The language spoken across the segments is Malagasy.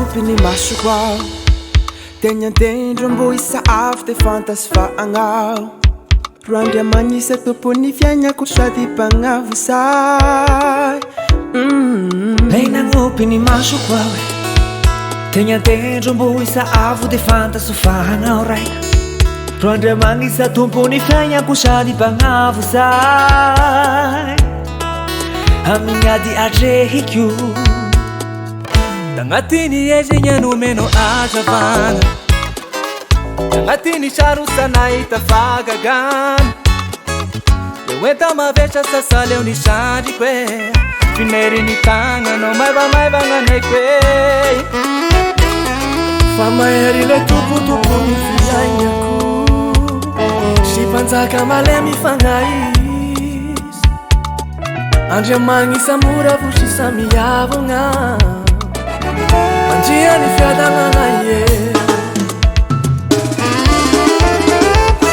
nagnopy ny masoko ao tegna tendro mbo isa avy te fantasy fa agnao ro andria magnisa tompony fiaignako sady mpagnavo say lay nagnopy ny masoko ao tegna tendro mbo isa avy te fantasy fa agnao raika ro andria magnisa tompony fiaignako sady mpagnavo say amin'ady atrehiko Tangatini ejinha no meno ajavana Tangatini charusana itafagagan Eu enta uma vecha sasale eu nishadi kwe Fineri ni tanga no maiva ngane kwe Famaeri le tupu mi filainyaku Shipanzaka male mi fangais Andria mangisa mura vushisa miyavonga Manjia ni fiadangana ye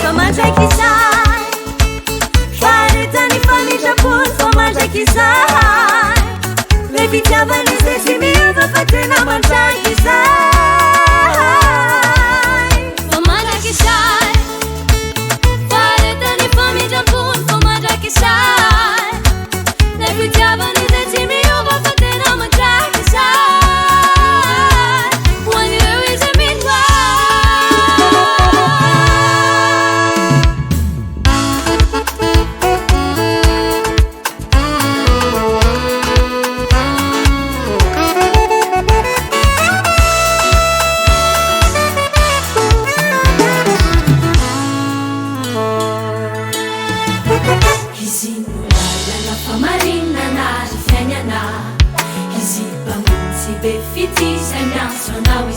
Famanja kisai Faretani famija pun famanja kisai Levitava ni sesi miuva fatena manja kisai Famanja kisai Faretani famija pun famanja kisai Levitava ni sesi miuva fatena manja kisai Befiti, sem não, só não,